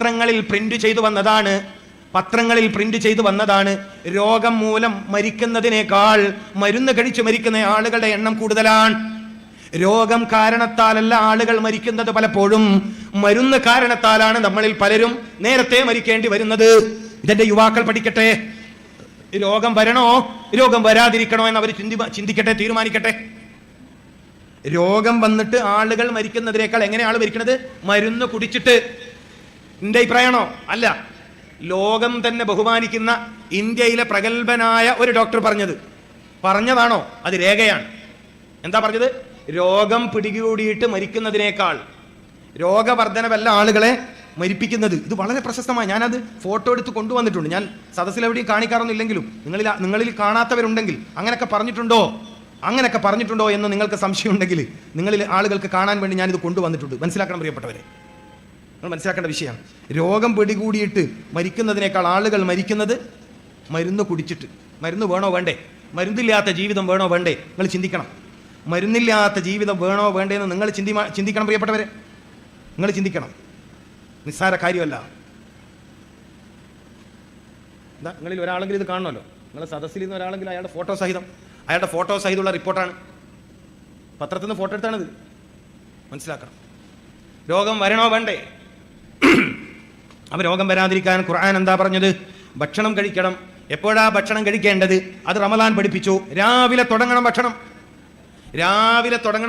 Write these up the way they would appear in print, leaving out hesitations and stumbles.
പത്രങ്ങളിൽ പ്രിന്റ് ചെയ്തു വന്നതാണ് രോഗം മൂലം മരിക്കുന്നതിനേക്കാൾ മരുന്ന് കഴിച്ച് മരിക്കുന്ന ആളുകളുടെ എണ്ണം കൂടുതലാണ്. രോഗം കാരണത്താലല്ല ആളുകൾ മരിക്കുന്നത്, പലപ്പോഴും മരുന്ന് കാരണത്താലാണ് നമ്മളിൽ പലരും നേരത്തെ മരിക്കേണ്ടി വരുന്നത്. ഇതെന്റെ യുവാക്കൾ പഠിക്കട്ടെ. രോഗം വരണോ രോഗം വരാതിരിക്കണോ എന്ന് അവർ ചിന്തിക്കട്ടെ, തീരുമാനിക്കട്ടെ. രോഗം വന്നിട്ട് ആളുകൾ മരിക്കുന്നതിനേക്കാൾ എങ്ങനെ ആൾ മരിക്കണത്? മരുന്ന് കുടിച്ചിട്ട്. എന്റെ അഭിപ്രായമാണോ? അല്ല. ലോകം തന്നെ ബഹുമാനിക്കുന്ന ഇന്ത്യയിലെ പ്രഗത്ഭനായ ഒരു ഡോക്ടർ പറഞ്ഞതാണോ? അത് രേഖയാണ്. എന്താ പറഞ്ഞത്? രോഗം പിടികൂടിയിട്ട് മരിക്കുന്നതിനേക്കാൾ രോഗവർദ്ധനവല്ല ആളുകളെ മരിപ്പിക്കുന്നത്. ഇത് വളരെ പ്രശസ്തമായി ഞാനത് ഫോട്ടോ എടുത്ത് കൊണ്ടുവന്നിട്ടുണ്ട്. ഞാൻ സദസ്സിലെവിടെയും കാണിക്കാറൊന്നുമില്ലെങ്കിലും നിങ്ങളിൽ കാണാത്തവരുണ്ടെങ്കിൽ അങ്ങനെയൊക്കെ പറഞ്ഞിട്ടുണ്ടോ എന്ന് നിങ്ങൾക്ക് സംശയം ഉണ്ടെങ്കിൽ നിങ്ങളിൽ ആളുകൾക്ക് കാണാൻ വേണ്ടി ഞാനിത് കൊണ്ടുവന്നിട്ടുണ്ട്. മനസ്സിലാക്കണം പ്രിയപ്പെട്ടവരെ, നിങ്ങൾ മനസ്സിലാക്കേണ്ട വിഷയമാണ്. രോഗം പിടികൂടിയിട്ട് മരിക്കുന്നതിനേക്കാൾ ആളുകൾ മരിക്കുന്നത് മരുന്ന് കുടിച്ചിട്ട്. മരുന്ന് വേണോ വേണ്ടേ? മരുന്നില്ലാത്ത ജീവിതം വേണോ വേണ്ടേ? നിങ്ങൾ ചിന്തിക്കണം. മരുന്നില്ലാത്ത ജീവിതം വേണോ വേണ്ടേ എന്ന് നിങ്ങൾ ചിന്തിക്കണം പ്രിയപ്പെട്ടവരെ. നിങ്ങൾ ചിന്തിക്കണം. നിസ്സാര കാര്യമല്ല. എന്താ, നിങ്ങളിൽ ഒരാളെങ്കിലും ഇത് കാണണമല്ലോ. നിങ്ങളുടെ സദസ്സിൽ നിന്ന് ഒരാളെങ്കിലും അയാളുടെ ഫോട്ടോ സഹിതമുള്ള റിപ്പോർട്ടാണ്. പത്രത്തിൽ നിന്ന് ഫോട്ടോ എടുത്താണിത്. മനസ്സിലാക്കണം. രോഗം വരണോ വേണ്ടേ? അപ്പോൾ രോഗം വരാതിരിക്കാൻ ഖുർആൻ എന്താ പറഞ്ഞത്? ഭക്ഷണം കഴിക്കണം. എപ്പോഴാ ഭക്ഷണം കഴിക്കേണ്ടത്? അത് റമദാൻ പഠിപ്പിച്ചു. രാവിലെ തുടങ്ങണം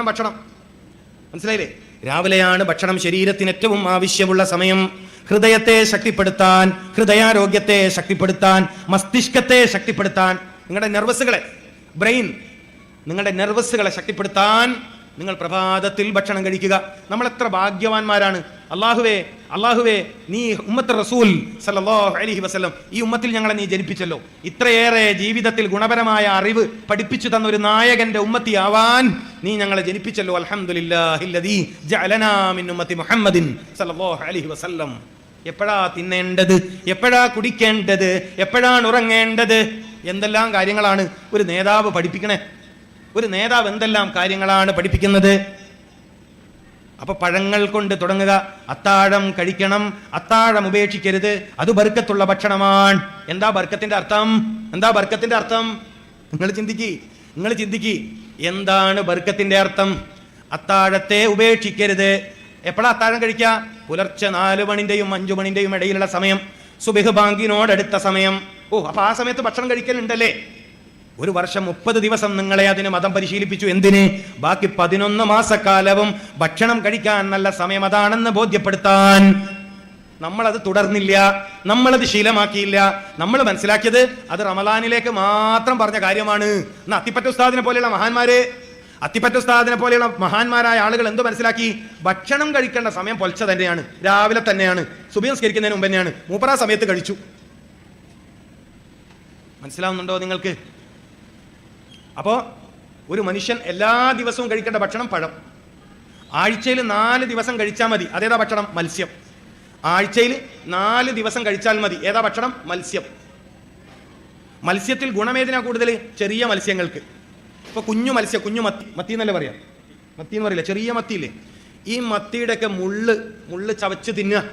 ഭക്ഷണം. മനസ്സിലായില്ലേ? രാവിലെയാണ് ഭക്ഷണം ശരീരത്തിന് ഏറ്റവും ആവശ്യമുള്ള സമയം. ഹൃദയത്തെ ശക്തിപ്പെടുത്താൻ, ഹൃദയാരോഗ്യത്തെ ശക്തിപ്പെടുത്താൻ, മസ്തിഷ്കത്തെ ശക്തിപ്പെടുത്താൻ, നിങ്ങളുടെ നെർവസുകളെ ശക്തിപ്പെടുത്താൻ നിങ്ങൾ പ്രഭാതത്തിൽ ഭക്ഷണം കഴിക്കുക. നമ്മൾ എത്ര ഭാഗ്യവാന്മാരാണ്. അല്ലാഹുവേ നീ ഉമ്മത്ത് റസൂൽ സല്ലല്ലാഹു അലൈഹി വസല്ലം, ഈ ഉമ്മത്തിൽ ഞങ്ങളെ നീ ജനിപ്പിച്ചല്ലോ. ഇത്രയേറെ ജീവിതത്തിൽ ഗുണപരമായ അറിവ് പഠിപ്പിച്ചു തന്ന ഒരു നായകന്റെ ഉമ്മത്തിയാവാൻ നീ ഞങ്ങളെ ജനിപ്പിച്ചല്ലോ. അൽഹംദുലില്ലാഹില്ലദീ ജഅലനാ മിൻ ഉമ്മത്തി മുഹമ്മദിൻ സല്ലല്ലാഹു അലൈഹി വസല്ലം. എപ്പോഴാ തിന്നേണ്ടത്, എപ്പോഴാ കുടിക്കേണ്ടത്, എപ്പോഴാണ് ഉറങ്ങേണ്ടത്, എന്തെല്ലാം കാര്യങ്ങളാണ് ഒരു നേതാവ് പഠിപ്പിക്കണേ. ഒരു നേതാവ് എന്തെല്ലാം കാര്യങ്ങളാണ് പഠിപ്പിക്കുന്നത്. അപ്പൊ പഴങ്ങൾ കൊണ്ട് തുടങ്ങുക. അത്താഴം കഴിക്കണം, അത്താഴം ഉപേക്ഷിക്കരുത്. അത് ബർക്കത്തുള്ള ഭക്ഷണമാണ്. എന്താ ബർക്കത്തിന്റെ അർത്ഥം? നിങ്ങൾ ചിന്തിക്ക്. എന്താണ് ബർക്കത്തിന്റെ അർത്ഥം? അത്താഴത്തെ ഉപേക്ഷിക്കരുത്. എപ്പോഴാ അത്താഴം കഴിക്കുക? പുലർച്ചെ 4 മണിന്റെയും 5 മണിന്റെയും ഇടയിലുള്ള സമയം, സുബ്ഹ് ബാങ്കിനോടടുത്ത സമയം. അപ്പൊ ആ സമയത്ത് ഭക്ഷണം കഴിക്കലുണ്ടല്ലേ? ഒരു വർഷം 30 ദിവസം നിങ്ങളെ അതിന് മതം പരിശീലിപ്പിച്ചു. എന്തിന്? ബാക്കി 11 മാസക്കാലവും ഭക്ഷണം കഴിക്കാൻ നല്ല സമയം അതാണെന്ന് ബോധ്യപ്പെടുത്താൻ. നമ്മളത് തുടർന്നില്ല, നമ്മളത് ശീലമാക്കിയില്ല. നമ്മൾ മനസ്സിലാക്കിയത് അത് റമദാനിലേക്ക് മാത്രം പറഞ്ഞ കാര്യമാണ്. അത്തിപ്പറ്റ ഉസ്താദിനെ പോലെയുള്ള മഹാന്മാരായ ആളുകൾ എന്ത് മനസ്സിലാക്കി? ഭക്ഷണം കഴിക്കേണ്ട സമയം പൊൽച്ച തന്നെയാണ്, രാവിലെ തന്നെയാണ്, സുബഹി നിസ്കരിക്കുന്നതിന് മുമ്പ് തന്നെയാണ്. മൂപ്പറാ സമയത്ത് കഴിച്ചു. മനസ്സിലാവുന്നുണ്ടോ നിങ്ങൾക്ക്? അപ്പോൾ ഒരു മനുഷ്യൻ എല്ലാ ദിവസവും കഴിക്കേണ്ട ഭക്ഷണം പഴം. ആഴ്ചയിൽ 4 ദിവസം കഴിച്ചാൽ മതി. അതേതാ ഭക്ഷണം? മത്സ്യം. ആഴ്ചയിൽ 4 ദിവസം കഴിച്ചാൽ മതി. ഏതാ ഭക്ഷണം? മത്സ്യം. മത്സ്യത്തിൽ ഗുണമേതിനാ കൂടുതൽ? ചെറിയ മത്സ്യങ്ങൾക്ക്. ഇപ്പോൾ കുഞ്ഞു മത്തി എന്നല്ലേ പറയാം, മത്തി എന്ന് പറയില്ല, ചെറിയ മത്തിയില്ലേ? ഈ മത്തിയുടെയൊക്കെ മുള്ള് ചവച്ച് തിന്നുക.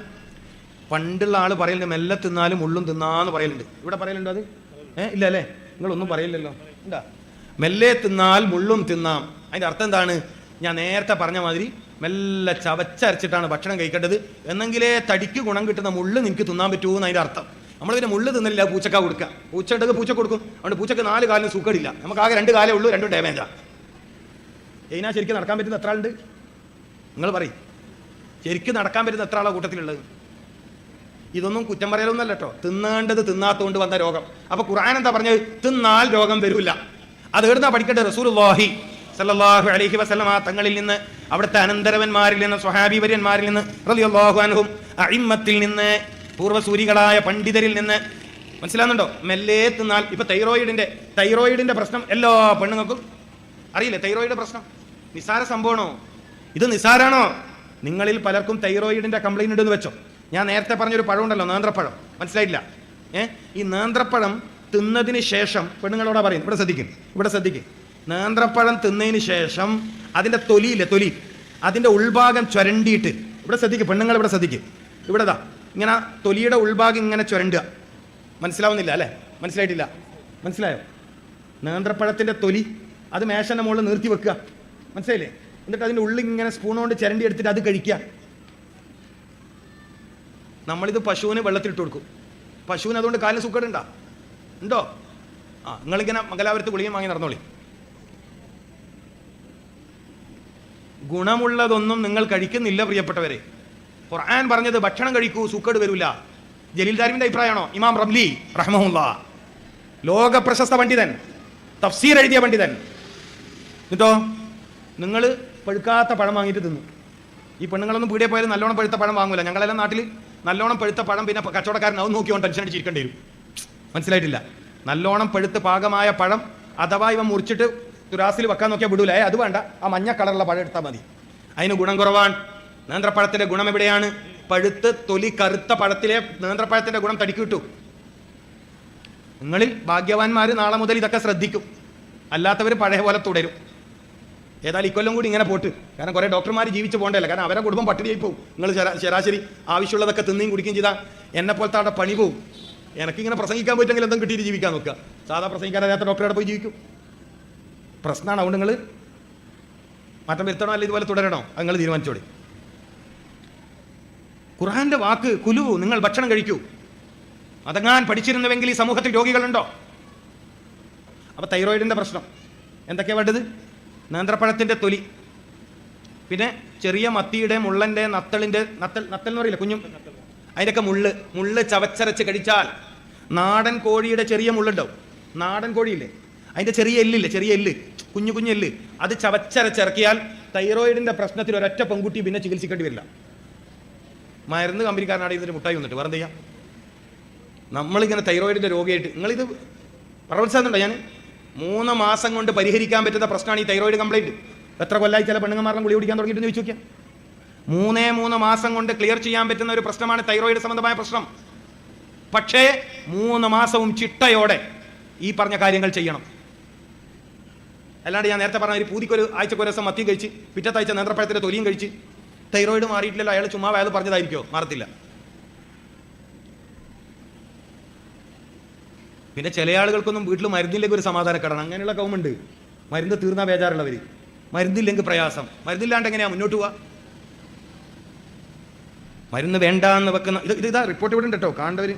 പണ്ടുള്ള ആൾ പറയലുണ്ട്, മെല്ലെ തിന്നാലും മുള്ളും തിന്നാന്ന് പറയലുണ്ട്. ഇവിടെ പറയലുണ്ടോ അത്? ഇല്ല അല്ലേ? നിങ്ങളൊന്നും പറയില്ലല്ലോ. എന്താ? മെല്ലെ തിന്നാൽ മുള്ളും തിന്നാം. അതിൻ്റെ അർത്ഥം എന്താണ്? ഞാൻ നേരത്തെ പറഞ്ഞ മാതിരി മെല്ലെ ചവച്ചരച്ചിട്ടാണ് ഭക്ഷണം കഴിക്കേണ്ടത്. എന്നെങ്കിലേ തടിക്ക് ഗുണം കിട്ടുന്ന മുള്ള് നിനക്ക് തിന്നാൻ പറ്റുമെന്ന് അതിൻ്റെ അർത്ഥം. നമ്മൾ പിന്നെ മുള്ള് തിന്നില്ല, പൂച്ചക്ക കൊടുക്കുക. പൂച്ച കൊടുക്കും. അതുകൊണ്ട് പൂച്ചക്ക് 4 കാലിന് സുഖമില്ല. നമുക്ക് ആകെ 2 കാലേ ഉള്ളൂ, 2 ഡാമേജാണ്. ഇതിനാ ശരിക്കും നടക്കാൻ പറ്റുന്ന എത്ര ആളുണ്ട്? നിങ്ങൾ പറയും. ശരിക്കും നടക്കാൻ പറ്റുന്ന എത്ര ആളാണ് കൂട്ടത്തിലുള്ളത്? ഇതൊന്നും കുറ്റം പറയലൊന്നല്ല കേട്ടോ. തിന്നേണ്ടത് തിന്നാത്തതുകൊണ്ട് വന്ന രോഗം. അപ്പൊ ഖുർആൻ എന്താ പറഞ്ഞത്? തിന്നാൽ രോഗം വരില്ല. അത് എവിടുന്നാ പഠിക്കട്ടെ? റസൂലുള്ളാഹി സല്ലല്ലാഹു അലൈഹി വസല്ലം തങ്ങളിൽ നിന്ന്, അവിടുത്തെ അനന്തരവന്മാരിൽ നിന്ന്, സ്വഹാബിവര്യന്മാരിൽ നിന്ന്, റളിയല്ലാഹു അൻഹും, അഇമ്മത്തിൽ നിന്ന്, പൂർവ്വസൂരികളായ പണ്ഡിതരിൽ നിന്ന്. മനസ്സിലാകുന്നുണ്ടോ? മെല്ലെ തിന്നാൽ. ഇപ്പൊ തൈറോയിഡിന്റെ പ്രശ്നം എല്ലാ പെണ്ണുങ്ങൾക്കും അറിയില്ലേ? തൈറോയിഡ് പ്രശ്നം നിസാര സംഭവമാണോ? ഇത് നിസാരാണോ? നിങ്ങളിൽ പലർക്കും തൈറോയിഡിന്റെ കംപ്ലൈന്റ് ഉണ്ടെന്ന് വെച്ചോ. ഞാൻ നേരത്തെ പറഞ്ഞൊരു പഴം ഉണ്ടല്ലോ, നേന്ത്രപ്പഴം. മനസ്സിലായില്ല? ഈ നേന്ത്രപ്പഴം തിന്നതിന് ശേഷം പെണ്ണുങ്ങളോടാ പറയും, ഇവിടെ ശ്രദ്ധിക്കും. നേന്ത്രപ്പഴം തിന്നതിന് ശേഷം അതിൻ്റെ തൊലി, അതിൻ്റെ ഉൾഭാഗം ചുരണ്ടിയിട്ട്, ഇവിടെ ശ്രദ്ധിക്കും പെണ്ണുങ്ങൾ, ഇവിടെ ശ്രദ്ധിക്കും. ഇങ്ങനെ തൊലിയുടെ ഉൾഭാഗം ഇങ്ങനെ ചുരണ്ടുക. മനസ്സിലാവുന്നില്ല അല്ലേ? മനസ്സിലായിട്ടില്ല? മനസ്സിലായോ? നേന്ത്രപ്പഴത്തിൻ്റെ തൊലി അത് മേശൻ്റെ മുകളിൽ നിർത്തി വെക്കുക. മനസ്സിലായില്ലേ? എന്നിട്ട് അതിൻ്റെ ഉള്ളിൽ ഇങ്ങനെ സ്പൂൺ കൊണ്ട് ചിരണ്ടി എടുത്തിട്ട് അത് കഴിക്കുക. നമ്മളിത് പശുവിന് വെള്ളത്തിലിട്ട് കൊടുക്കും. പശുവിന് അതുകൊണ്ട് കാലിന് സുഖമുണ്ടോ? ഉണ്ടോ? നിങ്ങളിങ്ങനെ മംഗലാപുരത്ത് ഗുളികയും വാങ്ങി നടന്നോളി. ഗുണമുള്ളതൊന്നും നിങ്ങൾ കഴിക്കുന്നില്ല പ്രിയപ്പെട്ടവരെ. ഖുർആൻ പറഞ്ഞത് ഭക്ഷണം കഴിക്കൂ, സുഖേട് വരില്ല. ജലീൽ ദാരിമിന്റെ അഭിപ്രായമാണോ? ഇമാം റംലി റഹ്മഹുല്ലാ, ലോക പ്രശസ്ത പണ്ഡിതൻ, തഫ്സീർ എഴുതിയ പണ്ഡിതൻ. എന്നിട്ടോ നിങ്ങൾ പഴുക്കാത്ത പഴം വാങ്ങിയിട്ട് തിന്നു. ഈ പെണ്ണുങ്ങളൊന്നും പീടിയെ പോയാലും നല്ലോണം പഴുത്ത പഴം വാങ്ങൂല. ഞങ്ങളെല്ലാം നാട്ടിൽ നല്ലോണം പഴുത്ത പഴം, പിന്നെ കച്ചവടക്കാരൻ അത് നോക്കിയോണ്ട് ടെൻഷൻ അടിച്ചിരിക്കേണ്ടി വരും. മനസ്സിലായിട്ടില്ല? നല്ലോണം പഴുത്ത് പാകമായ പഴം അഥവാ ഇവ മുറിച്ചിട്ട് തുരാസിൽ വെക്കാൻ നോക്കിയാൽ വിടൂല. അത് വേണ്ട, ആ മഞ്ഞ കളറുള്ള പഴം എടുത്താൽ മതി. അതിന് ഗുണം കുറവാണ്. നേന്ത്രപ്പഴത്തിന്റെ ഗുണം എവിടെയാണ്? പഴുത്ത് തൊലി കറുത്ത പഴത്തിലെ നേന്ത്രപ്പഴത്തിന്റെ ഗുണം തടിക്ക് കിട്ടും. നിങ്ങളിൽ ഭാഗ്യവാന്മാർ നാളെ മുതൽ ഇതൊക്കെ ശ്രദ്ധിക്കും, അല്ലാത്തവർ പഴയ പോലെ തുടരും. ഏതായാലും ഇക്കൊല്ലം കൂടി ഇങ്ങനെ പോട്ട്. കാരണം കുറേ ഡോക്ടർമാർ ജീവിച്ച് പോകണ്ടല്ലോ. കാരണം അവരെ കുടുംബം പട്ടിണിയായി പോകും. നിങ്ങൾ ശരാശരി ആവശ്യമുള്ളതൊക്കെ തിന്നുകയും കുടിക്കുകയും ചെയ്താൽ എന്നെ പോലത്തെ അവിടെ പണി പോകും. എനിക്കിങ്ങനെ പ്രസംഗിക്കാൻ പറ്റുമെങ്കിൽ എന്തും കിട്ടിയിട്ട് ജീവിക്കാൻ നോക്കുക. സാധാ പ്രസംഗിക്കാൻ അറിയാത്ത ഡോക്ടറെ പോയി ജീവിക്കും. പ്രശ്നമാണ്. അതുകൊണ്ട് നിങ്ങൾ മാറ്റം വരുത്തണോ അല്ല ഇതുപോലെ തുടരണോ? അത് നിങ്ങൾ തീരുമാനിച്ചോളി. ഖുർആന്റെ വാക്ക് കുലു, നിങ്ങൾ ഭക്ഷണം കഴിക്കൂ. അതങ്ങാൻ പഠിച്ചിരുന്നുവെങ്കിൽ ഈ സമൂഹത്തിൽ രോഗികളുണ്ടോ? അപ്പോൾ തൈറോയിഡിൻ്റെ പ്രശ്നം എന്തൊക്കെയാണ് വേണ്ടത്? നേന്ത്രപ്പഴത്തിൻ്റെ തൊലി, പിന്നെ ചെറിയ മത്തിയുടെ, മുള്ളൻ്റെ, നത്തൽ എന്ന് പറയില്ല കുഞ്ഞും, അതിൻ്റെയൊക്കെ മുള്ള് ചവച്ചരച്ച് കഴിച്ചാൽ, നാടൻ കോഴിയുടെ ചെറിയ മുള്ളുണ്ടാവും. നാടൻ കോഴിയില്ലേ, അതിൻ്റെ ചെറിയ എല്ലില്ലേ, ചെറിയ എല്ല്, കുഞ്ഞു എല്ല്, അത് ചവച്ചരച്ചിറക്കിയാൽ തൈറോയിഡിൻ്റെ പ്രശ്നത്തിൽ ഒരൊറ്റ പെൺകുട്ടി പിന്നെ ചികിത്സിക്കേണ്ടി വരില്ല. മരുന്ന് കമ്പനിക്കാരനാണ് ഇതിൻ്റെ മുട്ടായി വന്നിട്ട് വേറെ എന്ത് ചെയ്യാം? നമ്മളിങ്ങനെ തൈറോയിഡിൻ്റെ രോഗിയായിട്ട് നിങ്ങളിത് പ്രവർത്തിക്കുന്നുണ്ടോ? ഞാൻ 3 മാസം കൊണ്ട് പരിഹരിക്കാൻ പറ്റുന്ന പ്രശ്നമാണ് ഈ തൈറോയിഡ് കംപ്ലൈൻറ്റ്. എത്ര കൊല്ലമായി ചില പെണ്ണുങ്ങന്മാരുടെ ഗുളിക കുടിക്കാൻ തുടങ്ങിയിട്ട് ചോദിച്ചു നോക്കിയാൽ 3 മാസം കൊണ്ട് ക്ലിയർ ചെയ്യാൻ പറ്റുന്ന ഒരു പ്രശ്നമാണ് തൈറോയിഡ് സംബന്ധമായ പ്രശ്നം. പക്ഷേ 3 മാസവും ചിട്ടയോടെ ഈ പറഞ്ഞ കാര്യങ്ങൾ ചെയ്യണം. അല്ലാണ്ട് ഞാൻ നേരത്തെ പറഞ്ഞ ഒരു പൂതിക്കൊരു ആഴ്ചക്കൊരു ദിവസം മത്തിയും കഴിച്ച് പിറ്റത്തെ ആഴ്ച നേന്ത്രപ്പഴത്തിൻ്റെ തൊലിയും കഴിച്ച് തൈറോയിഡ് മാറിയിട്ടില്ലല്ലോ, അയാൾ ചുമ്മാ അയാൾ പറഞ്ഞതായിരിക്കോ? മാറത്തില്ല. പിന്നെ ചില ആളുകൾക്കൊന്നും വീട്ടിൽ മരുന്നില്ലെങ്കിൽ ഒരു സമാധാനക്കേടാണ്. അങ്ങനെയുള്ള കൗമുണ്ട്. മരുന്ന് തീർന്നാ ബേജാറുള്ളവർ, മരുന്നില്ലെങ്കിൽ പ്രയാസം. മരുന്നില്ലാണ്ട് എങ്ങനെയാ മുന്നോട്ട് പോവാ? മരുന്ന് വേണ്ടാന്ന് വെക്കുന്ന ഇതാ റിപ്പോർട്ട് ഇവിടെ ഉണ്ട് കേട്ടോ, കാണേണ്ടവർ.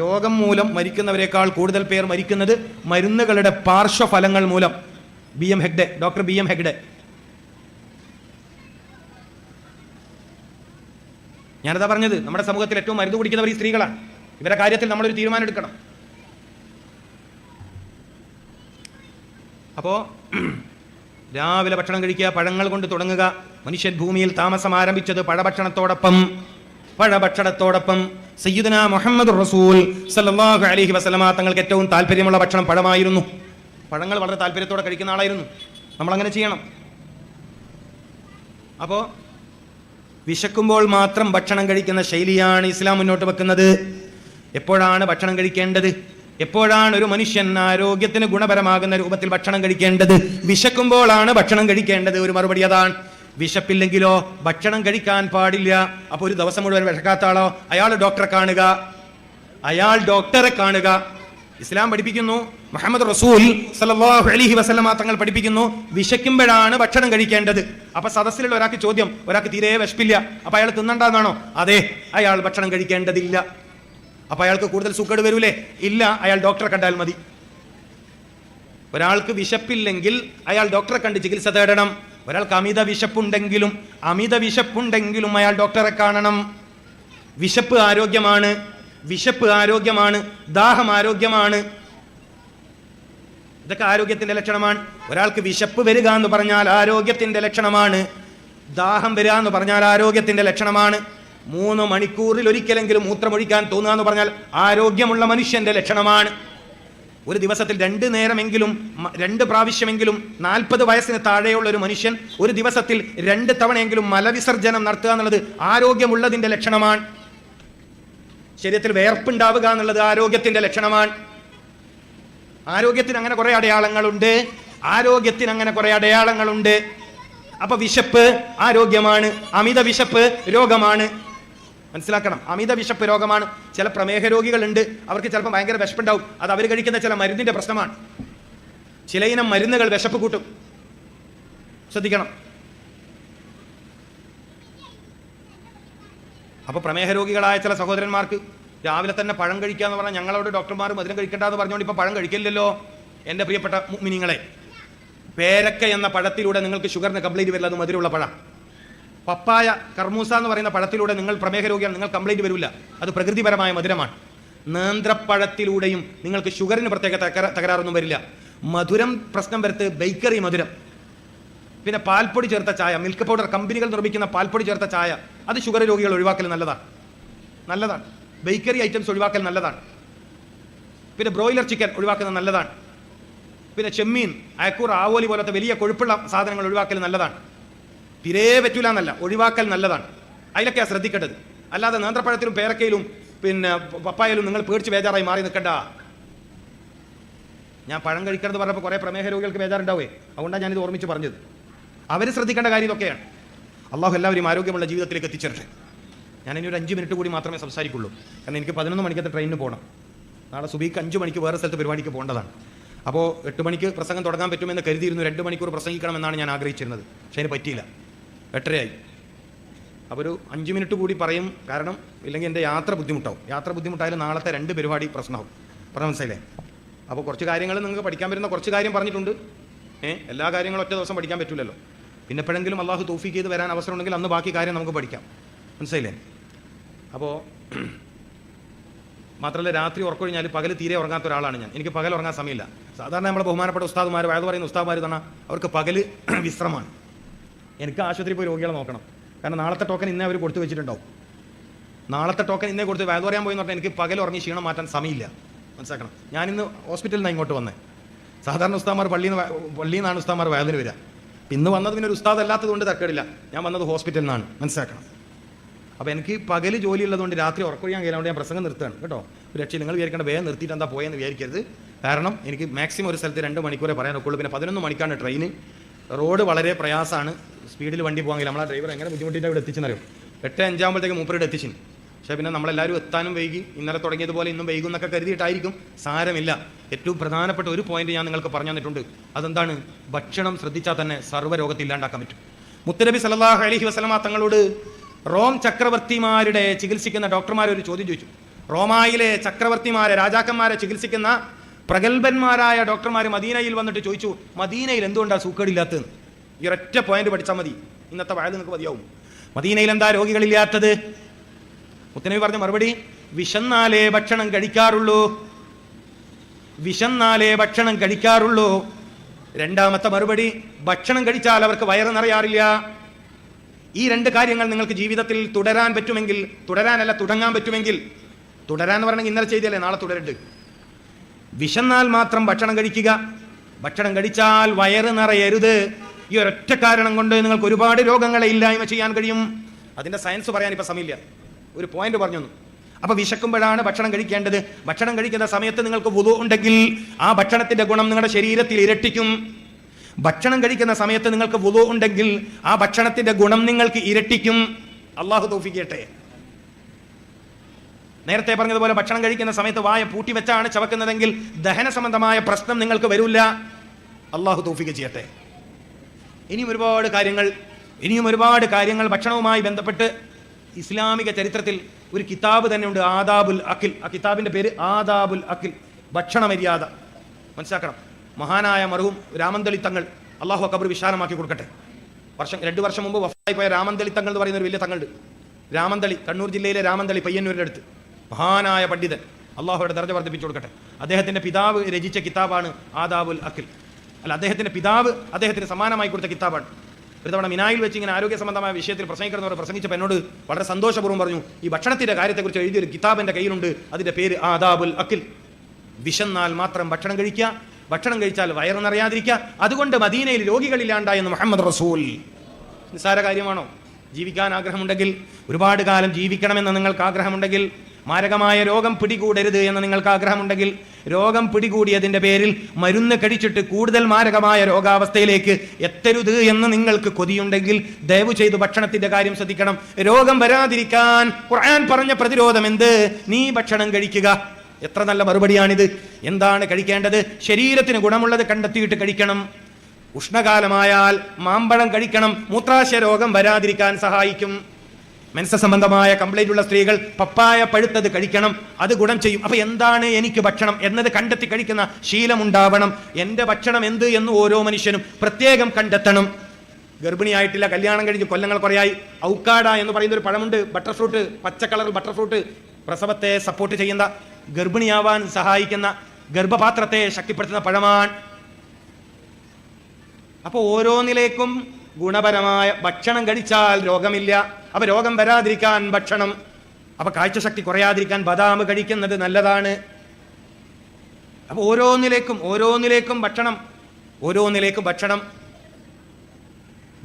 രോഗം മൂലം മരിക്കുന്നവരെക്കാൾ കൂടുതൽ പേർ മരിക്കുന്നത് മരുന്നുകളുടെ പാർശ്വഫലങ്ങൾ മൂലം. Doctor B M Hegde. ഞാനതാ പറഞ്ഞത്, നമ്മുടെ സമൂഹത്തിൽ ഏറ്റവും മരുന്ന് കുടിക്കുന്നവർ ഈ സ്ത്രീകളാണ്. ഇവരുടെ കാര്യത്തിൽ നമ്മളൊരു തീരുമാനം എടുക്കണം. അപ്പോൾ രാവിലെ ഭക്ഷണം കഴിക്കുക, പഴങ്ങൾ കൊണ്ട് തുടങ്ങുക. മനുഷ്യൻ ഭൂമിയിൽ താമസം ആരംഭിച്ചത് പഴഭക്ഷണത്തോടൊപ്പം സയ്യിദുനാ മുഹമ്മദ് റസൂൽ സല്ലല്ലാഹു അലൈഹി വസല്ലമ തങ്ങൾക്ക് ഏറ്റവും താല്പര്യമുള്ള ഭക്ഷണം പഴമായിരുന്നു. പഴങ്ങൾ വളരെ താല്പര്യത്തോടെ കഴിക്കുന്ന ആളായിരുന്നു. നമ്മളങ്ങനെ ചെയ്യണം. അപ്പോൾ വിശക്കുമ്പോൾ മാത്രം ഭക്ഷണം കഴിക്കുന്ന ശൈലിയാണ് ഇസ്ലാം മുന്നോട്ട് വെക്കുന്നത്. എപ്പോഴാണ് ഭക്ഷണം കഴിക്കേണ്ടത്? എപ്പോഴാണ് ഒരു മനുഷ്യൻ ആരോഗ്യത്തിന് ഗുണപരമാകുന്ന രൂപത്തിൽ ഭക്ഷണം കഴിക്കേണ്ടത്? വിശക്കുമ്പോഴാണ് ഭക്ഷണം കഴിക്കേണ്ടത്. ഒരു മറുപടി അതാണ്. വിശപ്പില്ലെങ്കിലോ ഭക്ഷണം കഴിക്കാൻ പാടില്ല. അപ്പോൾ ഒരു ദിവസം മുഴുവൻ വിശക്കാത്ത ആളോ, അയാൾ ഡോക്ടറെ കാണുക. ഇസ്ലാം പഠിപ്പിക്കുന്നു, മുഹമ്മദ് റസൂൽ സല്ലല്ലാഹു അലൈഹി വസല്ലമ തങ്ങൾ പഠിപ്പിക്കുന്നു, വിശക്കുമ്പോഴാണ് ഭക്ഷണം കഴിക്കേണ്ടത്. അപ്പൊ സദസ്സിലുള്ള ഒരാൾക്ക് ചോദ്യം, ഒരാൾക്ക് തീരെ വിശപ്പില്ല, അപ്പൊ അയാൾ തിന്നണ്ടെന്നാണോ? അതെ, അയാൾ ഭക്ഷണം കഴിക്കേണ്ടതില്ല. അപ്പൊ അയാൾക്ക് കൂടുതൽ സുഖേട് വരൂലേ? ഇല്ല, അയാൾ ഡോക്ടറെ കണ്ടാൽ മതി. ഒരാൾക്ക് വിശപ്പില്ലെങ്കിൽ അയാൾ ഡോക്ടറെ കണ്ട് ചികിത്സ തേടണം. ഒരാൾക്ക് അമിത വിശപ്പുണ്ടെങ്കിലും അയാൾ ഡോക്ടറെ കാണണം. വിശപ്പ് ആരോഗ്യമാണ്, ദാഹം ആരോഗ്യമാണ്. ഇതൊക്കെ ആരോഗ്യത്തിന്റെ ലക്ഷണമാണ്. ഒരാൾക്ക് വിശപ്പ് വരിക എന്ന് പറഞ്ഞാൽ ആരോഗ്യത്തിന്റെ ലക്ഷണമാണ്. ദാഹം വരിക എന്ന് പറഞ്ഞാൽ ആരോഗ്യത്തിന്റെ ലക്ഷണമാണ്. 3 മണിക്കൂറിൽ ഒരിക്കലെങ്കിലും മൂത്രമൊഴിക്കാൻ തോന്നുക എന്ന് പറഞ്ഞാൽ ആരോഗ്യമുള്ള മനുഷ്യന്റെ ലക്ഷണമാണ്. ഒരു ദിവസത്തിൽ 2 നേരമെങ്കിലും 2 പ്രാവശ്യമെങ്കിലും 40 വയസ്സിന് താഴെയുള്ള ഒരു മനുഷ്യൻ ഒരു ദിവസത്തിൽ 2 തവണയെങ്കിലും മലവിസർജനം നടത്തുക എന്നുള്ളത് ആരോഗ്യമുള്ളതിന്റെ ലക്ഷണമാണ്. ശരീരത്തിൽ വേർപ്പുണ്ടാവുക എന്നുള്ളത് ആരോഗ്യത്തിന്റെ ലക്ഷണമാണ്. ആരോഗ്യത്തിന് അങ്ങനെ കുറെ അടയാളങ്ങളുണ്ട്. അപ്പൊ വിശപ്പ് ആരോഗ്യമാണ്, അമിത വിശപ്പ് രോഗമാണ്. മനസ്സിലാക്കണം. അമിത വിശപ്പ് രോഗമാണ്. ചില പ്രമേഹ രോഗികളുണ്ട്, അവർക്ക് ചിലപ്പോൾ ഭയങ്കര വിശപ്പുണ്ടാവും. അത് അവർ കഴിക്കുന്ന ചില മരുന്നിന്റെ പ്രശ്നമാണ്. ചില ഇനം മരുന്നുകൾ വിശപ്പ് കൂട്ടും, ശ്രദ്ധിക്കണം. അപ്പോൾ പ്രമേഹ രോഗികളായ ചില സഹോദരന്മാർക്ക് രാവിലെ തന്നെ പഴം കഴിക്കുക എന്ന് പറഞ്ഞാൽ ഞങ്ങളോട് ഡോക്ടർമാർ മധുരം കഴിക്കേണ്ടെന്ന് പറഞ്ഞുകൊണ്ട് ഇപ്പോൾ പഴം കഴിക്കില്ലല്ലോ. എൻ്റെ പ്രിയപ്പെട്ട മുഅ്മിനീങ്ങളെ, പേരക്ക എന്ന പഴത്തിലൂടെ നിങ്ങൾക്ക് ഷുഗറിന് കംപ്ലൈൻറ്റ് വരില്ല, അത് മധുരമുള്ള പഴം. പപ്പായ, കർമൂസ എന്ന് പറയുന്ന പഴത്തിലൂടെ നിങ്ങൾ പ്രമേഹ രോഗിയാണ്, നിങ്ങൾ കംപ്ലൈൻറ്റ് വരില്ല, അത് പ്രകൃതിപരമായ മധുരമാണ്. നേന്ത്രപ്പഴത്തിലൂടെയും നിങ്ങൾക്ക് ഷുഗറിന് പ്രത്യേക തകരാറൊന്നും വരില്ല. മധുരം പ്രശ്നം വരുത്ത് ബേക്കറി മധുരം, പിന്നെ പാൽപ്പൊടി ചേർത്ത ചായ, മിൽക്ക് പൗഡർ കമ്പനികൾ നിർമ്മിക്കുന്ന പാൽപ്പൊടി ചേർത്ത ചായ, അത് ഷുഗർ രോഗികൾ ഒഴിവാക്കൽ നല്ലതാണ്. ബേക്കറി ഐറ്റംസ് ഒഴിവാക്കൽ നല്ലതാണ്. പിന്നെ ബ്രോയിലർ ചിക്കൻ ഒഴിവാക്കുന്നത് നല്ലതാണ്. പിന്നെ ചെമ്മീൻ, അയക്കൂർ, ആവോലി പോലത്തെ വലിയ കൊഴുപ്പുള്ള സാധനങ്ങൾ ഒഴിവാക്കൽ നല്ലതാണ്. തിരേ പറ്റൂല എന്നല്ല, ഒഴിവാക്കൽ നല്ലതാണ്. അതിലൊക്കെയാണ് ശ്രദ്ധിക്കേണ്ടത്. അല്ലാതെ നേന്ത്രപ്പഴത്തിലും പേരക്കയിലും പിന്നെ പപ്പായയിലും നിങ്ങൾ പേടിച്ച് ബേജാറായി മാറി നിൽക്കണ്ട. ഞാൻ പഴം കഴിക്കണമെന്ന് പറഞ്ഞപ്പോൾ കുറേ പ്രമേഹ രോഗികൾക്ക് ബേജാറുണ്ടാവേ, അതുകൊണ്ടാണ് ഞാനിത് ഓർമ്മിച്ച് പറഞ്ഞത്. അവർ ശ്രദ്ധിക്കേണ്ട കാര്യം ഇതൊക്കെയാണ്. അള്ളാഹു എല്ലാവരും ആരോഗ്യമുള്ള ജീവിതത്തിലേക്ക് എത്തിച്ചേരട്ടെ. ഞാനിനി ഒരു 5 മിനിറ്റ് കൂടി മാത്രമേ സംസാരിക്കുള്ളൂ, കാരണം എനിക്ക് 11 മണിക്കത്തെ ട്രെയിനിന് പോകണം. നാളെ സുബീക്ക് 5 മണിക്ക് വേറെ സ്ഥലത്ത് പരിപാടിക്ക് പോകേണ്ടതാണ്. അപ്പോൾ 8 മണിക്ക് പ്രസംഗം തുടങ്ങാൻ പറ്റുമെന്ന് കരുതിയിരുന്നു. 2 മണിക്കൂർ പ്രസംഗിക്കണമെന്നാണ് ഞാൻ ആഗ്രഹിച്ചിരുന്നത്, പക്ഷേ അതിന് പറ്റിയില്ല, 8:30 അപ്പോൾ ഒരു 5 മിനിറ്റ് കൂടി പറയും, കാരണം ഇല്ലെങ്കിൽ എൻ്റെ യാത്ര ബുദ്ധിമുട്ടാവും. യാത്ര ബുദ്ധിമുട്ടായാലും നാളത്തെ 2 പരിപാടി പ്രശ്നമാവും. പറഞ്ഞ മനസ്സിലായില്ലേ? അപ്പോൾ കുറച്ച് കാര്യങ്ങൾ നിങ്ങൾക്ക് പഠിക്കാൻ പറ്റുന്ന കുറച്ച് കാര്യം പറഞ്ഞിട്ടുണ്ട്. എല്ലാ കാര്യങ്ങളും ഒറ്റ ദിവസം പഠിക്കാൻ പറ്റില്ലല്ലോ. പിന്നെ എപ്പോഴെങ്കിലും അള്ളാഹു തൗഫീഖ് ചെയ്ത് വരാൻ അവസരം ഉണ്ടെങ്കിൽ അന്ന് ബാക്കി കാര്യം നമുക്ക് പഠിക്കാം. മനസ്സിലായില്ലേ? അപ്പോൾ മാത്രമല്ല, രാത്രി ഉറക്കൊഴിഞ്ഞാൽ പകൽ തീരെ ഉറങ്ങാത്ത ഒരാളാണ് ഞാൻ. എനിക്ക് പകൽ ഉറങ്ങാൻ സമയമില്ല. സാധാരണ നമ്മളെ ബഹുമാനപ്പെട്ട ഉസ്താദുമാർ, വയത് പറയുന്ന ഉസ്താദുമാർ തന്നെ അവർക്ക് പകൽ വിശ്രമമാണ്. എനിക്ക് ആശുപത്രിയിൽ പോയി രോഗികളെ നോക്കണം, കാരണം നാളത്തെ ടോക്കൺ ഇന്നേ അവർ കൊടുത്തു വെച്ചിട്ടുണ്ടാവും. നാളത്തെ ടോക്കൺ ഇന്നേ കൊടുത്ത് വയത് പറയാൻ പോയി എന്ന് പറഞ്ഞാൽ എനിക്ക് പകൽ ഉറങ്ങി ക്ഷീണം മാറ്റാൻ സമയമില്ല. മനസ്സിലാക്കണം. ഞാനിന്ന് ഹോസ്പിറ്റലിൽ നിന്ന് ഇങ്ങോട്ട് വന്നേ. സാധാരണ ഉസ്താദുമാർ പള്ളിയിൽ നിന്നാണ് ഉസ്താദുമാർ വയതിന് വരിക. ഇന്ന് വന്നത് പിന്നെ ഒരു ഉസ്താദ് അല്ലാത്തത് കൊണ്ട് തക്കടില്ല, ഞാൻ വന്നത് ഹോസ്പിറ്റലിൽ നിന്നാണ്. മനസ്സിലാക്കണം. അപ്പോൾ എനിക്ക് പകൽ ജോലി ഉള്ളതുകൊണ്ട് രാത്രി ഉറക്കൊഴിയാൻ കഴിയാണ്ട് ഞാൻ പ്രസംഗം നിർത്തുകയാണ് കേട്ടോ. ഒരു രക്ഷ നിങ്ങൾ വിചാരിക്കേണ്ട വേഗം നിർത്തിയിട്ട് എന്താ പോയെന്ന് വിചാരിക്കരുത്. കാരണം എനിക്ക് മാക്സിമം ഒരു സ്ഥലത്ത് 2 മണിക്കൂറേ പറയാൻ ഒക്കുള്ളൂ. പിന്നെ 11 മണിക്കാണ് ട്രെയിന്. റോഡ് വളരെ പ്രയാസമാണ്, സ്പീഡിൽ വണ്ടി പോകാമെങ്കിൽ നമ്മളെ ഡ്രൈവർ എങ്ങനെ ബുദ്ധിമുട്ടിയിട്ട് ഇവിടെ എത്തിച്ചെന്നറിയും. 8:05 ആകുമ്പോഴത്തേക്ക് മൂപ്പരുടെ എത്തിച്ചു. പക്ഷേ പിന്നെ നമ്മളെല്ലാവരും എത്താനും വൈകി, ഇന്നലെ തുടങ്ങിയതുപോലെ ഇന്നും വൈകും എന്നൊക്കെ കരുതിയിട്ടായിരിക്കും. സാരമില്ല. ഏറ്റവും പ്രധാനപ്പെട്ട ഒരു പോയിന്റ് ഞാൻ നിങ്ങൾക്ക് പറഞ്ഞു തന്നിട്ടുണ്ട്. അതെന്താണ്? ഭക്ഷണം ശ്രദ്ധിച്ചാൽ തന്നെ സർവ്വരോഗത്തിൽ ഇല്ലാണ്ടാക്കാൻ പറ്റും. മുത്തനബി സല്ലല്ലാഹു അലൈഹി വസല്ലമ തങ്ങളോട് റോം ചക്രവർത്തിമാരുടെ ചികിത്സിക്കുന്ന ഡോക്ടർമാർ ഒരു ചോദ്യം ചോദിച്ചു. റോമായിലെ ചക്രവർത്തിമാരെ, രാജാക്കന്മാരെ ചികിത്സിക്കുന്ന പ്രഗത്ഭന്മാരായ ഡോക്ടർമാർ മദീനയിൽ വന്നിട്ട് ചോദിച്ചു, മദീനയിൽ എന്തുകൊണ്ടാണ് സൂക്കേടില്ലാത്തതെന്ന്. ഈ ഒരൊറ്റ പോയിന്റ് പഠിച്ചാൽ മതി, ഇന്നത്തെ വയത് നിങ്ങൾക്ക് മതിയാവും. മദീനയിൽ എന്താ രോഗികളില്ലാത്തത്? മുത്തനബി പറഞ്ഞ മറുപടി, വിശന്നാലേ ഭക്ഷണം കഴിക്കാറുള്ളൂ. വിശന്നാലേ ഭക്ഷണം കഴിക്കാറുള്ളൂ. രണ്ടാമത്തെ മറുപടി, ഭക്ഷണം കഴിച്ചാൽ അവർക്ക് വയറ് നിറയാറില്ല. ഈ 2 കാര്യങ്ങൾ നിങ്ങൾക്ക് ജീവിതത്തിൽ തുടരാൻ പറ്റുമെങ്കിൽ, തുടങ്ങാൻ പറ്റുമെങ്കിൽ, തുടരാന്ന് പറഞ്ഞെങ്കിൽ ഇന്നലെ ചെയ്തല്ലേ നാളെ തുടരുണ്ട്. വിശന്നാൽ മാത്രം ഭക്ഷണം കഴിക്കുക, ഭക്ഷണം കഴിച്ചാൽ വയറ് നിറയരുത്. ഈ ഒരൊറ്റ കാരണം കൊണ്ട് നിങ്ങൾക്ക് ഒരുപാട് രോഗങ്ങളെ ഇല്ലായ്മ ചെയ്യാൻ കഴിയും. അതിൻ്റെ സയൻസ് പറയാൻ ഇപ്പം സമയമില്ല, ഒരു പോയിന്റ് പറഞ്ഞു. അപ്പോൾ വിശക്കുമ്പോഴാണ് ഭക്ഷണം കഴിക്കേണ്ടത്. ഭക്ഷണം കഴിക്കുന്ന സമയത്ത് നിങ്ങൾക്ക് വുളു ഉണ്ടെങ്കിൽ ആ ഭക്ഷണത്തിൻ്റെ ഗുണം നിങ്ങളുടെ ശരീരത്തിൽ ഇരട്ടിക്കും. ഭക്ഷണം കഴിക്കുന്ന സമയത്ത് നിങ്ങൾക്ക് വുളു ഉണ്ടെങ്കിൽ ആ ഭക്ഷണത്തിൻ്റെ ഗുണം നിങ്ങൾക്ക് ഇരട്ടിക്കും. അള്ളാഹു തൗഫീഖ് ചെയ്യട്ടെ. നേരത്തെ പറഞ്ഞതുപോലെ ഭക്ഷണം കഴിക്കുന്ന സമയത്ത് വായ പൂട്ടി വെച്ചാണ് ചവക്കുന്നതെങ്കിൽ ദഹന സംബന്ധമായ പ്രശ്നം നിങ്ങൾക്ക് വരില്ല. അള്ളാഹു തൗഫീഖ് ചെയ്യട്ടെ. ഇനിയും ഒരുപാട് കാര്യങ്ങൾ ഭക്ഷണവുമായി ബന്ധപ്പെട്ട് ഇസ്ലാമിക ചരിത്രത്തിൽ ഒരു കിതാബ് തന്നെ ഉണ്ട്, ആദാബുൽ അഖിൽ. ആ കിതാബിൻ്റെ പേര് ആദാബുൽ അഖിൽ, ഭക്ഷണ മര്യാദ. മനസ്സിലാക്കണം. മഹാനായ മർഹൂം രാമന്തളി തങ്ങൾ, അള്ളാഹു ഖബർ വിശാലമാക്കി കൊടുക്കട്ടെ. 2 വർഷം മുമ്പ് വഫായി പോയ രാമന്തളി തങ്ങൾ എന്ന് പറയുന്ന ഒരു വലിയ തങ്ങളുണ്ട്. രാമന്തളി, കണ്ണൂർ ജില്ലയിലെ രാമന്തളി, പയ്യന്നൂരിൻ്റെ അടുത്ത്. മഹാനായ പണ്ഡിതൻ, അള്ളാഹുയുടെ ദർജ വർദ്ധിപ്പിച്ചു കൊടുക്കട്ടെ. അദ്ദേഹത്തിൻ്റെ പിതാവ് രചിച്ച കിതാബാണ് ആദാബുൽ അഖിൽ. അദ്ദേഹത്തിൻ്റെ പിതാവ് അദ്ദേഹത്തിന് സമാനമായി കൊടുത്ത കിതാബാണ്. ഒരു തവണ മിനായിൽ വെച്ച് ഇങ്ങനെ ആരോഗ്യ സംബന്ധമായ വിഷയത്തിൽ പ്രസംഗിക്കുന്നവർ പ്രസംഗിച്ചപ്പോൾ എന്നോട് വളരെ സന്തോഷപൂർവ്വം പറഞ്ഞു, ഈ ഭക്ഷണത്തിൻ്റെ കാര്യത്തെക്കുറിച്ച് എഴുതിയൊരു കിതാബ് എൻ്റെ കയ്യിലുണ്ട്, അതിൻ്റെ പേര് ആദാബുൽ അഖിൽ. വിശന്നാൽ മാത്രം ഭക്ഷണം കഴിക്കുക, ഭക്ഷണം കഴിച്ചാൽ വയറ് നിറയാതിരിക്കുക. അതുകൊണ്ട് മദീനയിൽ രോഗികളില്ലാണ്ടായെന്ന് മുഹമ്മദ് റസൂൽ. നിസ്സാര കാര്യമാണോ? ജീവിക്കാൻ ആഗ്രഹമുണ്ടെങ്കിൽ, ഒരുപാട് കാലം ജീവിക്കണമെന്ന് നിങ്ങൾക്ക് ആഗ്രഹമുണ്ടെങ്കിൽ, മാരകമായ രോഗം പിടികൂടരുത് എന്ന് നിങ്ങൾക്ക് ആഗ്രഹമുണ്ടെങ്കിൽ, രോഗം പിടികൂടിയതിൻ്റെ പേരിൽ മരുന്ന് കഴിച്ചിട്ട് കൂടുതൽ മാരകമായ രോഗാവസ്ഥയിലേക്ക് എത്തരുത് എന്ന് നിങ്ങൾക്ക് കൊതിയുണ്ടെങ്കിൽ ദയവ് ചെയ്ത് ഭക്ഷണത്തിന്റെ കാര്യം ശ്രദ്ധിക്കണം. രോഗം വരാതിരിക്കാൻ ഖുർആൻ പറഞ്ഞ പ്രതിരോധം എന്ത്? നീ ഭക്ഷണം കഴിക്കുക. എത്ര നല്ല മറുപടിയാണിത്. എന്താണ് കഴിക്കേണ്ടത്? ശരീരത്തിന് ഗുണമുള്ളത് കണ്ടെത്തിയിട്ട് കഴിക്കണം. ഉഷ്ണകാലമായാൽ മാമ്പഴം കഴിക്കണം. മൂത്രാശയ രോഗം വരാതിരിക്കാൻ സഹായിക്കും. മെൻസസ് സംബന്ധമായ കംപ്ലൈന്റ് ഉള്ള സ്ത്രീകൾ പപ്പായ പഴുത്തത് കഴിക്കണം, അത് ഗുണം ചെയ്യും. അപ്പൊ എന്താണ് എനിക്ക് ഭക്ഷണം എന്നത് കണ്ടെത്തി കഴിക്കുന്ന ശീലമുണ്ടാവണം. എൻ്റെ ഭക്ഷണം എന്ത് എന്ന് ഓരോ മനുഷ്യനും പ്രത്യേകം കണ്ടെത്തണം. ഗർഭിണിയായിട്ടില്ല, കല്യാണം കഴിഞ്ഞ് കൊല്ലങ്ങൾ കുറയായി, ഔക്കാഡ എന്ന് പറയുന്ന ഒരു പഴമുണ്ട്, ബട്ടർ ഫ്രൂട്ട്, പച്ച കളർ ബട്ടർ ഫ്രൂട്ട്, പ്രസവത്തെ സപ്പോർട്ട് ചെയ്യുന്ന, ഗർഭിണിയാവാൻ സഹായിക്കുന്ന, ഗർഭപാത്രത്തെ ശക്തിപ്പെടുത്തുന്ന പഴമാണ്. അപ്പോൾ ഓരോന്നിലേക്കും ഗുണപരമായ ഭക്ഷണം കഴിച്ചാൽ രോഗമില്ല. അപ്പൊ രോഗം വരാതിരിക്കാൻ ഭക്ഷണം, അപ്പൊ കാഴ്ചശക്തി കുറയാതിരിക്കാൻ ബദാം കഴിക്കുന്നത് നല്ലതാണ്. അപ്പൊ ഓരോന്നിലേക്കും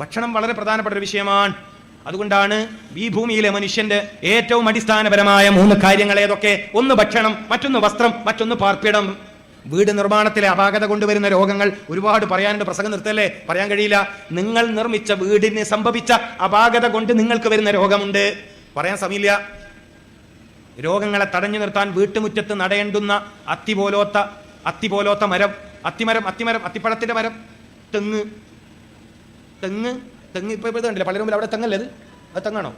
ഭക്ഷണം വളരെ പ്രധാനപ്പെട്ട ഒരു വിഷയമാണ്. അതുകൊണ്ടാണ് ഈ ഭൂമിയിലെ മനുഷ്യന്റെ ഏറ്റവും അടിസ്ഥാനപരമായ 3 കാര്യങ്ങൾ ഏതൊക്കെ? ഒന്ന് ഭക്ഷണം, മറ്റൊന്ന് വസ്ത്രം, മറ്റൊന്ന് പാർപ്പിടം. വീട് നിർമ്മാണത്തിലെ അപാകത കൊണ്ടുവരുന്ന രോഗങ്ങൾ ഒരുപാട് പറയാനുണ്ട്. പ്രസംഗം നിർത്തല്ലേ, പറയാൻ കഴിയില്ല. നിങ്ങൾ നിർമ്മിച്ച വീടിന് സംഭവിച്ച അപാകത കൊണ്ട് നിങ്ങൾക്ക് വരുന്ന രോഗമുണ്ട്, പറയാൻ സമയമില്ല. രോഗങ്ങളെ തടഞ്ഞു നിർത്താൻ വീട്ടുമുറ്റത്ത് നടയേണ്ടുന്ന അത്തി പോലോത്ത മരം, അത്തിപ്പഴത്തിന്റെ മരം, തെങ്ങ് ഇപ്പൊ കണ്ടില്ല പലരും അവിടെ തെങ്ങല്ലേ, അത് തെങ്ങാണോ?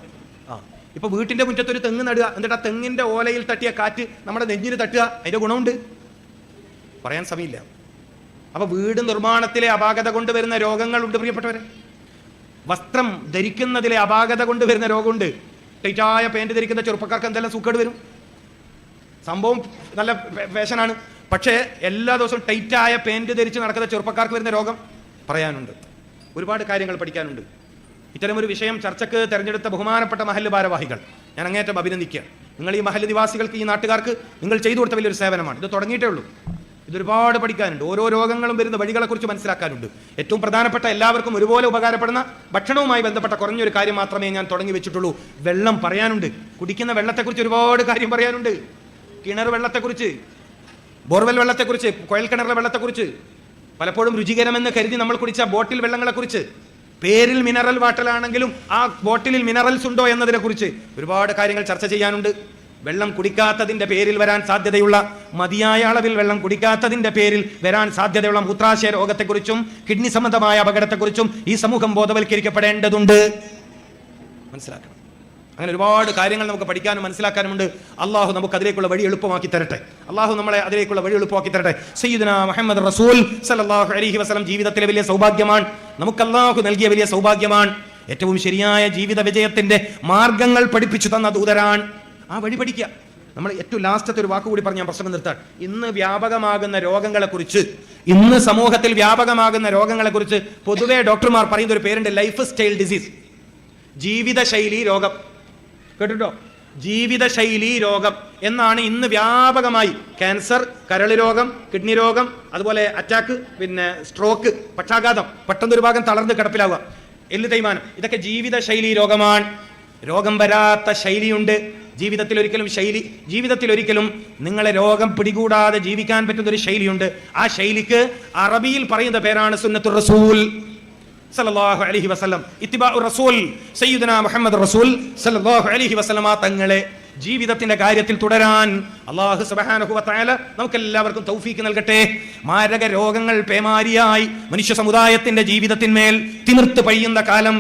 ഇപ്പൊ വീട്ടിന്റെ മുറ്റത്ത് ഒരു തെങ്ങ് നടുക, എന്നിട്ട് ആ തെങ്ങിന്റെ ഓലയിൽ തട്ടിയ കാറ്റ് നമ്മുടെ നെഞ്ചിന് തട്ടുക, അതിന്റെ ഗുണമുണ്ട്, പറയാൻ സമയമില്ല. അപ്പൊ വീട് നിർമ്മാണത്തിലെ അപാകത കൊണ്ടുവരുന്ന രോഗങ്ങളുണ്ട് പ്രിയപ്പെട്ടവരെ. വസ്ത്രം ധരിക്കുന്നതിലെ അപാകത കൊണ്ടുവരുന്ന രോഗമുണ്ട്. ടൈറ്റായ പാന്റ് ധരിക്കുന്ന ചെറുപ്പക്കാർക്ക് എന്തെല്ലാം സൂക്കേട് വരും. സംഭവം നല്ല ഫാഷനാണ്, പക്ഷേ എല്ലാ ദിവസവും ടൈറ്റായ പാന്റ് ധരിച്ച് നടക്കുന്ന ചെറുപ്പക്കാർക്ക് വരുന്ന രോഗം പറയാനുണ്ട്. ഒരുപാട് കാര്യങ്ങൾ പഠിക്കാനുണ്ട്. ഇത്തരമൊരു വിഷയം ചർച്ചയ്ക്ക് തെരഞ്ഞെടുത്ത ബഹുമാനപ്പെട്ട മഹല്ല് ഭാരവാഹികൾ ഞാൻ അങ്ങേറ്റം അഭിനന്ദിക്കുക. നിങ്ങൾ ഈ മഹല്ല് നിവാസികൾക്ക്, ഈ നാട്ടുകാർക്ക് നിങ്ങൾ ചെയ്തു കൊടുത്ത വലിയൊരു സേവനമാണ്. ഇത് തുടങ്ങിയിട്ടേ ഉള്ളൂ. ഇതൊരുപാട് പഠിക്കാനുണ്ട്. ഓരോ രോഗങ്ങളും വരുന്ന വഴികളെക്കുറിച്ച് മനസ്സിലാക്കാനുണ്ട്. ഏറ്റവും പ്രധാനപ്പെട്ട, എല്ലാവർക്കും ഒരുപോലെ ഉപകാരപ്പെടുന്ന ഭക്ഷണവുമായി ബന്ധപ്പെട്ട കുറഞ്ഞൊരു കാര്യം മാത്രമേ ഞാൻ തുടങ്ങി വെച്ചിട്ടുള്ളൂ. വെള്ളം പറയാനുണ്ട്. കുടിക്കുന്ന വെള്ളത്തെക്കുറിച്ച് ഒരുപാട് കാര്യം പറയാനുണ്ട്. കിണർ വെള്ളത്തെക്കുറിച്ച്, ബോർവെൽ വെള്ളത്തെക്കുറിച്ച്, കുഴൽക്കിണറിലെ വെള്ളത്തെക്കുറിച്ച്, പലപ്പോഴും രുചികരമെന്ന് കരുതി നമ്മൾ കുടിച്ച ബോട്ടിൽ വെള്ളങ്ങളെക്കുറിച്ച്, പേരിൽ മിനറൽ വാട്ടലാണെങ്കിലും ആ ബോട്ടിലിൽ മിനറൽസ് ഉണ്ടോ എന്നതിനെക്കുറിച്ച് ഒരുപാട് കാര്യങ്ങൾ ചർച്ച ചെയ്യാനുണ്ട്. വെള്ളം കുടിക്കാത്തതിൻ്റെ പേരിൽ വരാൻ സാധ്യതയുള്ള, മതിയായ അളവിൽ വെള്ളം കുടിക്കാത്തതിൻ്റെ പേരിൽ വരാൻ സാധ്യതയുള്ള മൂത്രാശയ രോഗത്തെക്കുറിച്ചും കിഡ്നി സംബന്ധമായ അപകടത്തെക്കുറിച്ചും ഈ സമൂഹം ബോധവൽക്കരിക്കപ്പെടേണ്ടതുണ്ട്. മനസ്സിലാക്കണം. അങ്ങനെ ഒരുപാട് കാര്യങ്ങൾ നമുക്ക് പഠിക്കാനും മനസ്സിലാക്കാനുമുണ്ട്. അള്ളാഹു നമുക്ക് അതിലേക്കുള്ള വഴി എളുപ്പമാക്കി തരട്ടെ. അള്ളാഹു നമ്മളെ അതിലേക്കുള്ള വഴി എളുപ്പമാക്കി തരട്ടെ. സയ്യിദുനാ മുഹമ്മദ് റസൂൽ സല്ലല്ലാഹു അലൈഹി വസല്ലം ജീവിതത്തിലെ വലിയ സൗഭാഗ്യമാണ്. നമുക്ക് അള്ളാഹു നൽകിയ വലിയ സൗഭാഗ്യമാണ്. ഏറ്റവും ശരിയായ ജീവിത വിജയത്തിന്റെ മാർഗങ്ങൾ പഠിപ്പിച്ചു തന്ന ദൂതരാണ്. ആ വഴി പഠിക്കുക. നമ്മൾ ഏറ്റവും ലാസ്റ്റത്തെ ഒരു വാക്കുകൂടി പറഞ്ഞ് ഞാൻ പ്രശ്നം നിർത്താൻ. ഇന്ന് വ്യാപകമാകുന്ന രോഗങ്ങളെക്കുറിച്ച്, ഇന്ന് സമൂഹത്തിൽ വ്യാപകമാകുന്ന രോഗങ്ങളെക്കുറിച്ച് പൊതുവെ ഡോക്ടർമാർ പറയുന്ന ഒരു പേരുണ്ട്, ലൈഫ് സ്റ്റൈൽ ഡിസീസ്, ജീവിതശൈലി രോഗം. കേട്ടിട്ടോ? ജീവിതശൈലി രോഗം എന്നാണ് ഇന്ന് വ്യാപകമായി. ക്യാൻസർ, കരള് രോഗം, കിഡ്നി രോഗം, അതുപോലെ അറ്റാക്ക്, പിന്നെ സ്ട്രോക്ക്, പക്ഷാഘാതം, പെട്ടെന്നൊരു ഭാഗം തളർന്ന് കിടപ്പിലാവുക, എല്ല് തേയ്മാനം, ഇതൊക്കെ ജീവിതശൈലി രോഗമാണ്. രോഗം വരാത്ത ശൈലിയുണ്ട്. ജീവിതത്തിൽ ഒരിക്കലും നിങ്ങളെ രോഗം പിടികൂടാതെ ജീവിക്കാൻ പറ്റുന്ന ഒരു ശൈലിയുണ്ട്. ആ ശൈലിക്ക് അറബിയിൽ പറയുന്ന പേരാണ് സുന്നത്തുർ റസൂൽ സല്ലല്ലാഹു അലൈഹി വസല്ലം. ഇത്തിബാഉർ റസൂൽ സയ്യിദുനാ മുഹമ്മദ് റസൂൽ സല്ലല്ലാഹു അലൈഹി വസല്ലം തങ്ങളെ ജീവിതത്തിന്റെ കാര്യത്തിൽ തുടരാൻ അല്ലാഹു സുബ്ഹാനഹു വ തആല നമുക്കെല്ലാവർക്കും തൗഫീക്ക് നൽകട്ടെ. മാരക രോഗങ്ങൾ പേമാരിയായി മനുഷ്യ സമുദായത്തിന്റെ ജീവിതത്തിന്മേൽ തിമിർത്ത് പയ്യുന്ന കാലം,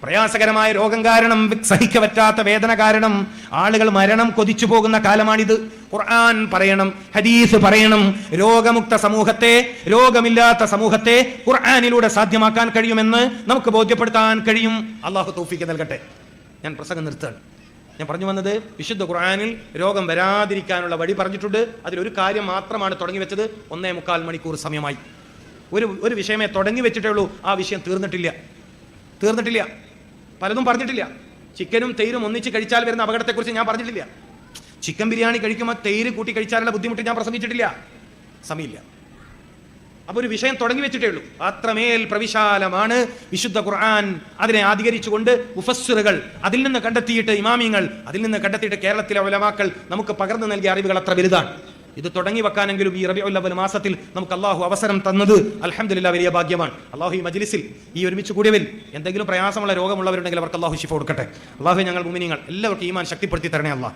പ്രയാസകരമായ രോഗം കാരണം, സഹിക്കപറ്റാത്ത വേദന കാരണം ആളുകൾ മരണം കൊതിച്ചു പോകുന്ന കാലമാണിത്. ഖുർആൻ പറയണം, ഹദീസ് പറയണം, രോഗമുക്ത സമൂഹത്തെ, രോഗമില്ലാത്ത സമൂഹത്തെ ഖുർആനിലൂടെ സാധ്യമാക്കാൻ കഴിയുമെന്ന് നമുക്ക് ബോധ്യപ്പെടുത്താൻ കഴിയും. അള്ളാഹു തൗഫീക്ക് നൽകട്ടെ. ഞാൻ പ്രസംഗം നിർത്തുകയാണ്. ഞാൻ പറഞ്ഞു വന്നത്, വിശുദ്ധ ഖുർആനിൽ രോഗം വരാതിരിക്കാനുള്ള വഴി പറഞ്ഞിട്ടുണ്ട്. അതിലൊരു കാര്യം മാത്രമാണ് തുടങ്ങി വെച്ചത്. 1.25 മണിക്കൂർ സമയമായി. ഒരു വിഷയമേ തുടങ്ങി വെച്ചിട്ടേ ഉള്ളൂ. ആ വിഷയം തീർന്നിട്ടില്ല. പലതും പറഞ്ഞിട്ടില്ല. ചിക്കനും തൈരും ഒന്നിച്ച് കഴിച്ചാൽ വരുന്ന അപകടത്തെക്കുറിച്ച് ഞാൻ പറഞ്ഞിട്ടില്ല. ചിക്കൻ ബിരിയാണി കഴിക്കുമ്പോൾ തൈര് കൂട്ടി കഴിച്ചാലുള്ള ബുദ്ധിമുട്ട് ഞാൻ പ്രസംഗിച്ചിട്ടില്ല. സമയമില്ല. അപ്പൊ ഒരു വിഷയം തുടങ്ങി വെച്ചിട്ടേ ഉള്ളൂ. അത്രമേൽ പ്രവിശാലമാണ് വിശുദ്ധ ഖുർആൻ. അതിനെ ആധികരിച്ചുകൊണ്ട് മുഫസ്സിറുകൾ അതിൽ നിന്ന് കണ്ടെത്തിയിട്ട്, ഇമാമിങ്ങൾ അതിൽ നിന്ന് കണ്ടെത്തിയിട്ട്, കേരളത്തിലെ ഉലമാക്കൾ നമുക്ക് പകർന്നു നൽകിയ അറിവുകൾ അത്ര വലുതാണ്. ഇത് തുടങ്ങി വെക്കാനെങ്കിലും ഈ റബീഉൽ അവ്വൽ മാസത്തിൽ നമുക്ക് അള്ളാഹു അവസരം തന്നത് അൽഹംദുലില്ലാഹ് വലിയ ഭാഗ്യമാണ്. അള്ളാഹു ഈ മജ്ലിസിൽ ഈ ഒരുമിച്ച് കൂടിയവരിൽ എന്തെങ്കിലും പ്രയാസമുള്ള രോഗമുള്ളവരുണ്ടെങ്കിൽ അവർക്ക് അള്ളാഹു ശിഫ കൊടുക്കട്ടെ. അള്ളാഹു ഞങ്ങൾ മുഅ്മിനീങ്ങൾ എല്ലാവർക്കും ഈമാൻ ശക്തിപ്പെടുത്തി തരണേ അള്ളാഹ്.